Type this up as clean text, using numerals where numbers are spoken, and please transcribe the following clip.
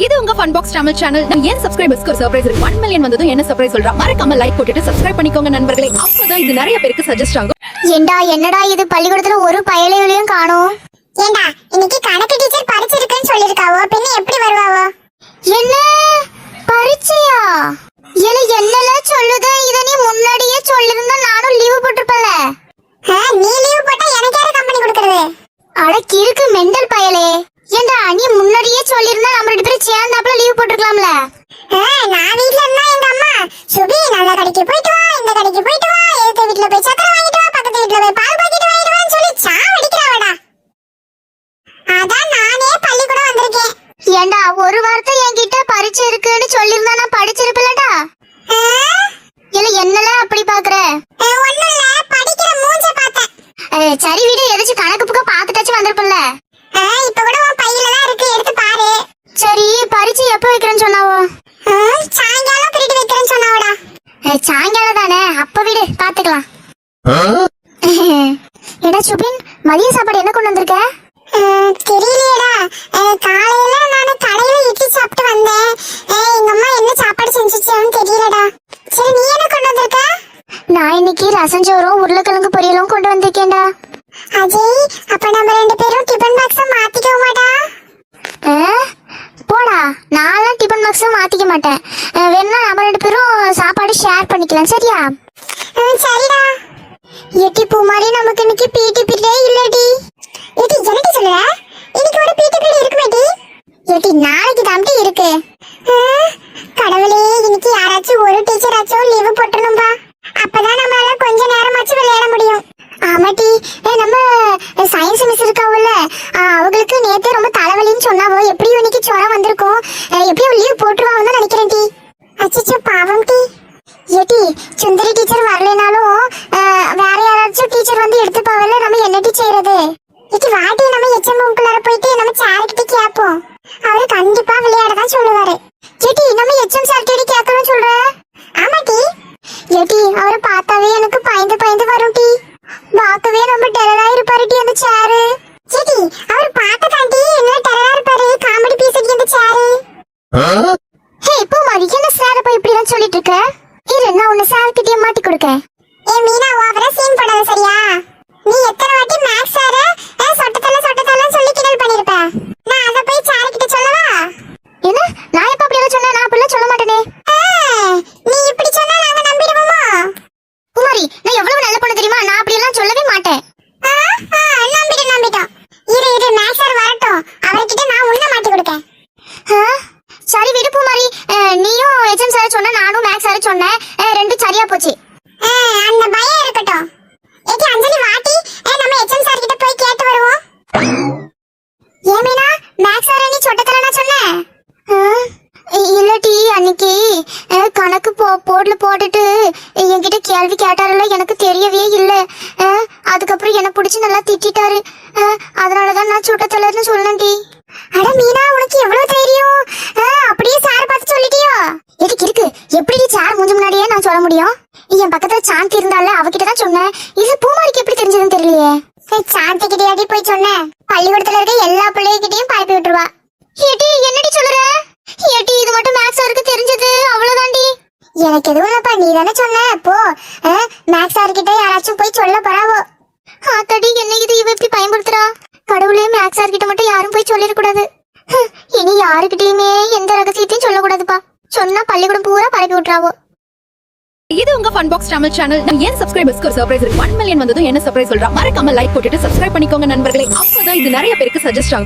இது உங்க fun box Tamil channel. நம்ம ஏன் சப்ஸ்கிரைபர்ஸ்க்கு ஒரு சர்ப்ரைஸ் இருக்கு. 1 மில்லியன் வந்ததும் என்ன சர்ப்ரைஸ் சொல்றா? மறக்காம லைக் போட்டுட்டு சப்ஸ்கிரைப் பண்ணிக்கோங்க நண்பர்களே. அப்பதான் இது நிறைய பேருக்கு சஜஸ்ட் ஆகும். ஏண்டா என்னடா இது பள்ளிக்கூடத்துல ஒரு பயலையும் காணோம். ஏண்டா இன்னைக்கு கணக்கு டீச்சர் பரீட்சை இருக்குன்னு சொல்லிருக்காவோ, பின்ன எப்படி வருவாவோ? என்ன பரீட்சையா? ஏல என்னல சொல்லுது? இத நீ முன்னாடியே சொல்லிருந்தா நானும் லீவ் போட்டுப்பல. நீ லீவ் போட்டா எனக்கு யாரு கம்பெனி கொடுக்கறது? அட கிறுக்கு மெண்டல் பயலே. ஏண்டா நீ முன்னாடியே சொல்லிருந்தா நம்ம ரெண்டு பேரும் சேர்ந்தாப்ல லீவ் போட்டுக்கலாம்ல. நான் வீட்ல இருந்தா எங்க அம்மா சுபி நல்ல கடைக்கு போயிட்டு வா, இந்த கடைக்கு போயிட்டு வா, ஏத்த வீட்ல போய் சக்கரை வாங்கிட்டு வா, பக்கத்து வீட்ல போய் பால் பாக்கெட் வாங்கிட்டு வான்னு சொல்லி சாவடிக்கறாவடா. அதான் நானே பள்ளிக்கூடம் வந்திருக்கேன். ஏண்டா ஒரு வாரத்தை என்கிட்ட பரீட்சை இருக்குன்னு சொல்லிருந்தா நான் படிச்சிருப்பலடா. இல்ல என்னல அப்படி பாக்குற? ஒண்ணும் இல்ல, படிக்கிற மூஞ்ச பார்த்தேன். சரி விடு, எதாச்சும் கணக்கு புக்க பாத்துட்டாச்சு வந்திருப்பல. இப்ப கூட உன் பையில தான் இருக்கு, எடுத்து பாரு. சரி பரீட்சை எப்ப வைக்கிறேன்னு சொன்னாவோ? சாயங்காலம் பீரியட் வைக்கிறேன்னு சொன்னாவடா. சாயங்காலம் தானே, அப்ப விடு பாத்துக்கலாம். எடா சுபின், மதிய சாப்பாடு என்ன கொண்டு வந்திருக்க? தெரியலையேடா, காலையில நான் கடையில இட்லி சாப்பிட்டு வந்தேன். எங்க அம்மா என்ன சாப்பாடு செஞ்சுச்சுன்னு தெரியலடா. சரி நீ என்ன கொண்டு வந்திருக்க? நான் இன்னைக்கு ரசம் சோறும் உருளைக்கிழங்கு பொரியலும் கொண்டு வந்திருக்கேன்டா. அஜய், அப்ப நம்ம ரெண்டு பேரும் டிபன் பாக்ஸ் மாத்திக்கோமாடா? போடா, நான்லாம் டிபன் பாக்ஸ் மாத்திக்க மாட்டேன். வேணா நம்ம ரெண்டு பேரும் சாப்பாடு ஷேர் பண்ணிக்கலாம், சரியா? சரிடா. எட்டி பூ மாதிரி நமக்கு இன்னைக்கு பிடி பீரியட் இல்லடி. எட்டி எனக்கு சொல்லுற, இன்னைக்கு ஒரு பிடி பீரியட் இருக்குமேடி? எட்டி நாளைக்கு தான் இருக்கு. கடவுளே, இன்னைக்கு யாராச்சும் ஒரு டீச்சராச்சும் லீவ் போட்டுறணும்பா. அப்பதான் நம்மளால கொஞ்ச நேரமாச்சும் விளையாட முடியும். ஆமாட்டி, நம்ம சயின்ஸ் மிஸ் இருக்காவுல்ல, அவங்களுக்கு நேத்தே ரொம்ப தலைவலின்னு சொன்னாவோ. எப்படியும் இன்னைக்கு ஜுரம் வந்திருக்கும், எப்படியும் லீவ் போட்டுருவாங்கன்னு தான் நினைக்கிறேன் டி. அச்சச்சோ பாவம் டி. ஏட்டி சுந்தரி டீச்சர் வரலைனாலும் வேற யாராச்சும் டீச்சர் வந்து எடுத்துப்பாவல்ல, நம்ம என்னடி செய்யறது? ஏட்டி வாட்டி, நம்ம எச்எம் ரூம்குள்ளார போயிட்டு நம்ம சார்கிட்ட கேட்போம். அவரு கண்டிப்பா விளையாட தான் சொல்லுவாரு. ஏட்டி நம்ம எச்எம் சார்கிட்ட கேட்கணும்னு சொல்ற? ஆமாட்டி. ஏட்டி அவரை பார்த்தாவே எனக்கு பயந்து பயந்து வரும் டி. பார்க்கவே ரொம்ப டெரரா இருப்பாரு டி அந்த சேரு. ஏட்டி அவர் பார்க்க தாண்டி என்ன டெரரா இருப்பாரு, காமெடி பீஸ் டி அந்த சேரு. ஹே இப்போ மாதிரி என்ன சார போய் இப்படி எல்லாம் சொல்லிட்டு இருக்க? இரு நான் உன்னை சார் கிட்டே மாட்டி கொடுக்கேன். மீனா ஓவரா சீன் போடாத சரியா? நீ எத்தனை வாட்டி மேக்ஸ் சார சொட்டத்தல சொல்லி கிண்டல் பண்ணிருப்ப. நான் அத போய் சார் கிட்ட சொல்லவா? என்ன நான் எப்ப அப்படி எல்லாம் சொன்னா? நான் அப்படி சொல்ல மாட்டேனே. நீ இப்படி சொன்னா நாங்க நம்பிடுவோமா? குமாரி, நான் எவ்வளவு நல்ல பொண்ணு தெரியுமா? நான் அப்படி எல்லாம் சொல்லவே மாட்டேன். நம்பிட்டோம். இரு மேக்ஸ் சார் வரட்டும், அவர்கிட்ட நான் உன்னை மாட்டி கொடுக்கேன். சரி விடு பூமாரி, நீயும் எச்எம் சார் சொன்ன, நானும் மேக்ஸ் சார் சொன்னேன், ரெண்டும் சரியா போச்சு. அந்த பயம் இருக்கட்டும். ஏடி அஞ்சலி வாட்டி, நம்ம எச்எம் சார் கிட்ட போய் கேட்டு வருவோம். ஏமீனா, மேக்ஸ் சார் நீ சொட்டத்தலனா சொன்ன? இல்லடி, அன்னைக்கு கணக்கு போர்ட்ல போட்டுட்டு என்கிட்ட கேள்வி கேட்டாருல, எனக்கு தெரியவே இல்ல. அதுக்கப்புறம் என்ன பிடிச்சி நல்லா திட்டாரு. அதனாலதான் நான் சுட்டத்தலன்னு சொன்னேன்டி. அட மீனா, உனக்கு எவ்வளவு தைரியம்? அப்படியே சார் பார்த்து சொல்லிட்டியோ? எதுக்கு இருக்கு, எப்படி சார் மூஞ்சி முன்னாடியே நான் சொல்ல முடியும்? என் பக்கத்துல சாந்தி இருந்தால, அவகிட்ட தான் சொன்னேன். இது பூமாரிக்கு எப்படி தெரிஞ்சதுன்னு தெரியலையே. சாந்தி கிட்டயாடி போய் சொன்னேன், பள்ளிக்கூடத்துல இருக்க எல்லா பிள்ளைகிட்டையும் பரப்பி விட்டுருவா. ஏடி என்னடி சொல்ற? ஏடி இது மட்டும் மேக்ஸ் சாருக்கு தெரிஞ்சது அவ்வளவுதான்டி. எனக்கு எதுவும் இல்லப்பா, நீ தானே சொன்ன. அப்போ மேக்ஸ் சார் கிட்ட யாராச்சும் போய் சொல்ல போறாவோ. ஆத்தாடி, என்ன இது இவ இப்படி பயன்படுத்துறா? கடவுளே, மேக்ஸ் சார் கிட்ட மட்டும் யாரும் போய் சொல்லிடக்கூடாது. இனி யாருக்கிட்டயுமே எந்த ரகசியத்தையும் சொல்லக்கூடாதுப்பா. சொன்னா பள்ளிக்கூடம் பூரா பரப்பி விட்டுறாவோ. இது உங்க ஃபன் பாக்ஸ் தமிழ் சேனல். நம்ம ஏன் சப்ஸ்கிரைபர்ஸ்க்கு ஒரு சர்ப்ரைஸ் இருக்கு. 1 மில்லியன் வந்ததும் என்ன சர்ப்ரைஸ் சொல்றா? மறக்காம லைக் போட்டுட்டு சப்ஸ்கிரைப் பண்ணிக்கோங்க நண்பர்களே. அப்பதான் இது நிறைய பேருக்கு சஜஸ்ட் ஆகும்.